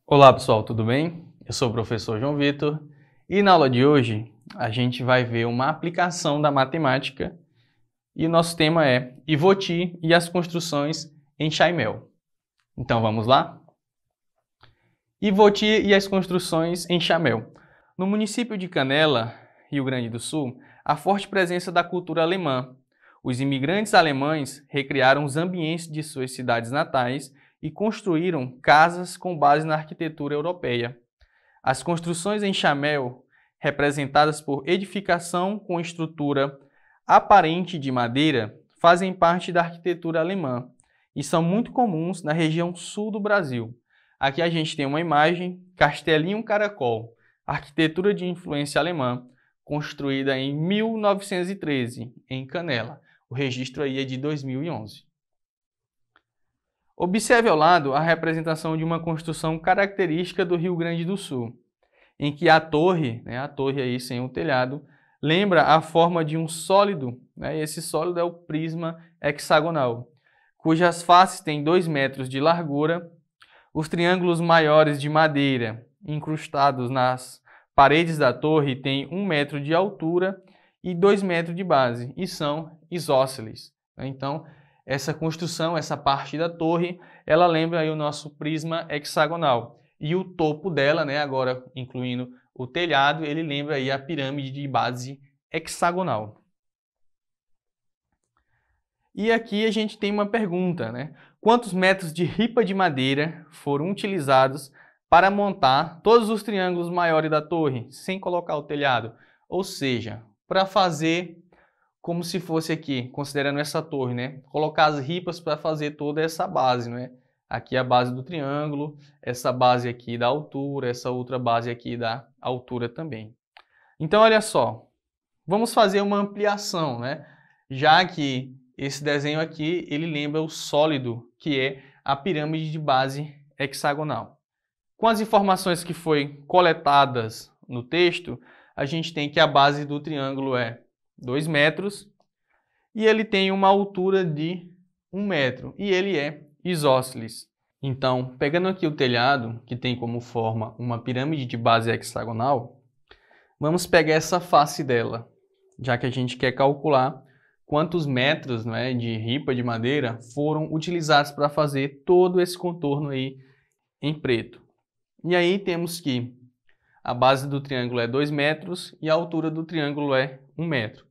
Olá pessoal, tudo bem? Eu sou o professor João Vitor e na aula de hoje a gente vai ver uma aplicação da matemática e o nosso tema é Ivoti e as construções em Chaimel. Então vamos lá? Ivoti e as construções em Chaimel. No município de Canela, Rio Grande do Sul, há forte presença da cultura alemã. Os imigrantes alemães recriaram os ambientes de suas cidades natais e construíram casas com base na arquitetura europeia. As construções em Chaimel, representadas por edificação com estrutura aparente de madeira, fazem parte da arquitetura alemã e são muito comuns na região sul do Brasil. Aqui a gente tem uma imagem, Castelinho Caracol, arquitetura de influência alemã, construída em 1913, em Canela. O registro aí é de 2011. Observe ao lado a representação de uma construção característica do Rio Grande do Sul, em que a torre aí sem o telhado, lembra a forma de um sólido, e esse sólido é o prisma hexagonal, cujas faces têm 2 metros de largura. Os triângulos maiores de madeira incrustados nas paredes da torre têm 1 metro de altura e 2 metros de base, e são isósceles. Então, essa construção, essa parte da torre, ela lembra aí o nosso prisma hexagonal. E o topo dela, agora incluindo o telhado, ele lembra aí a pirâmide de base hexagonal. E aqui a gente tem uma pergunta, Quantos metros de ripa de madeira foram utilizados para montar todos os triângulos maiores da torre, sem colocar o telhado? Ou seja, para fazer como se fosse aqui, considerando essa torre, Colocar as ripas para fazer toda essa base, Aqui a base do triângulo, essa base aqui da altura, essa outra base aqui da altura também. Então, olha só, vamos fazer uma ampliação, Já que esse desenho aqui, ele lembra o sólido, que é a pirâmide de base hexagonal. Com as informações que foram coletadas no texto, a gente tem que a base do triângulo é 2 metros e ele tem uma altura de 1 metro e ele é isósceles. Então, pegando aqui o telhado, que tem como forma uma pirâmide de base hexagonal, vamos pegar essa face dela, já que a gente quer calcular quantos metros de ripa de madeira foram utilizados para fazer todo esse contorno aí em preto. E aí temos que a base do triângulo é 2 metros e a altura do triângulo é 1 metro.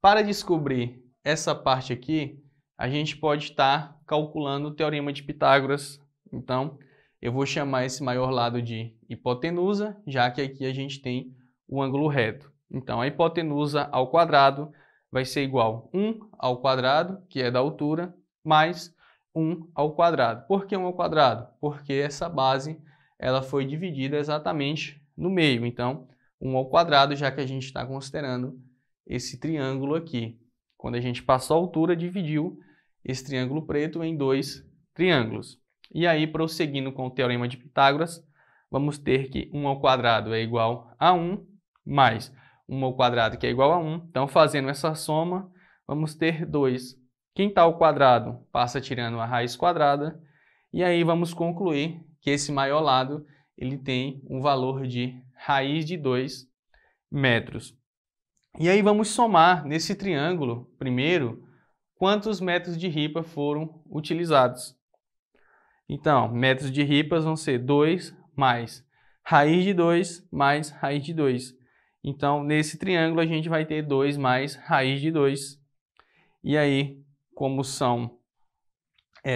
Para descobrir essa parte aqui, a gente pode estar calculando o teorema de Pitágoras. Então, eu vou chamar esse maior lado de hipotenusa, já que aqui a gente tem o ângulo reto. Então, a hipotenusa ao quadrado vai ser igual a 1 ao quadrado, que é da altura, mais 1 ao quadrado. Por que 1 ao quadrado? Porque essa base ela foi dividida exatamente no meio. Então, 1 ao quadrado, já que a gente está considerando esse triângulo aqui. Quando a gente passou a altura, dividiu esse triângulo preto em 2 triângulos. E aí, prosseguindo com o teorema de Pitágoras, vamos ter que 1 ao quadrado é igual a 1, mais 1 ao quadrado, que é igual a 1. Então, fazendo essa soma, vamos ter 2. Quem está ao quadrado passa tirando a raiz quadrada. E aí, vamos concluir que esse maior lado ele tem um valor de raiz de 2 metros. E aí, vamos somar nesse triângulo, primeiro, quantos metros de ripa foram utilizados. Então, metros de ripas vão ser 2 mais raiz de 2 mais raiz de 2. Então, nesse triângulo, a gente vai ter 2 mais raiz de 2. E aí, como são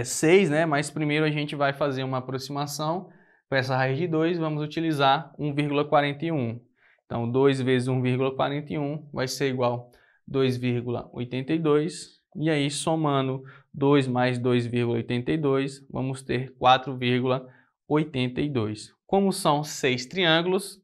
6, mas primeiro a gente vai fazer uma aproximação para essa raiz de 2, vamos utilizar 1,41. Então, 2 vezes 1,41 vai ser igual a 2,82. E aí, somando 2 mais 2,82, vamos ter 4,82. Como são 6 triângulos,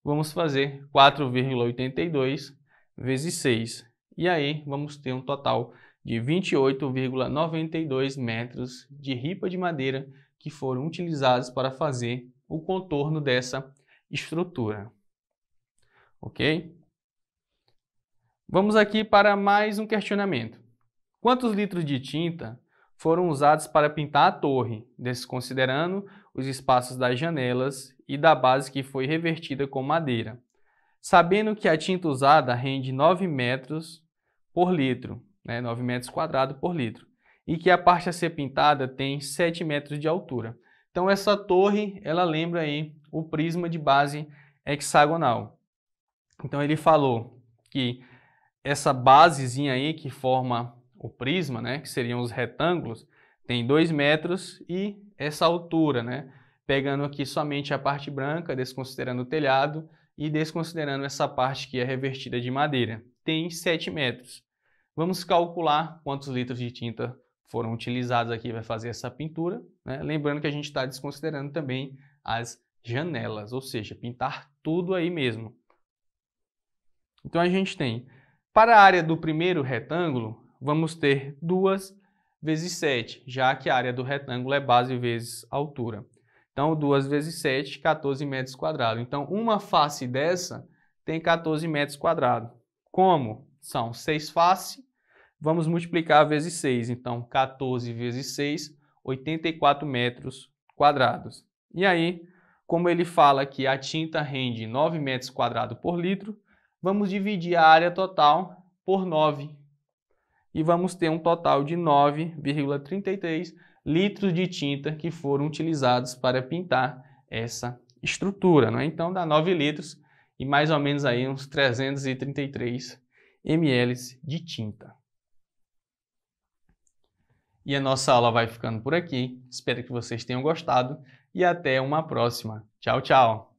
vamos fazer 4,82 vezes 6. E aí, vamos ter um total de 28,92 metros de ripa de madeira que foram utilizados para fazer o contorno dessa estrutura. Ok? Vamos aqui para mais um questionamento. Quantos litros de tinta foram usados para pintar a torre, desconsiderando os espaços das janelas e da base que foi revertida com madeira? Sabendo que a tinta usada rende 9 metros por litro, 9 metros quadrados por litro, e que a parte a ser pintada tem 7 metros de altura. Então essa torre, ela lembra aí o prisma de base hexagonal. Então ele falou que essa basezinha aí que forma o prisma, que seriam os retângulos, tem 2 metros e essa altura, pegando aqui somente a parte branca, desconsiderando o telhado e desconsiderando essa parte que é revestida de madeira, tem 7 metros. Vamos calcular quantos litros de tinta foram utilizados aqui para fazer essa pintura, lembrando que a gente está desconsiderando também as janelas, ou seja, pintar tudo aí mesmo. Então a gente tem, para a área do primeiro retângulo, vamos ter 2 vezes 7, já que a área do retângulo é base vezes altura. Então 2 vezes 7, 14 metros quadrados. Então uma face dessa tem 14 metros quadrados. Como são 6 faces, vamos multiplicar vezes 6. Então 14 vezes 6, 84 metros quadrados. E aí, como ele fala que a tinta rende 9 metros quadrados por litro, vamos dividir a área total por 9. E vamos ter um total de 9,33 litros de tinta que foram utilizados para pintar essa estrutura. Então dá 9 litros e mais ou menos aí uns 333 ml de tinta. E a nossa aula vai ficando por aqui. Espero que vocês tenham gostado e até uma próxima. Tchau, tchau!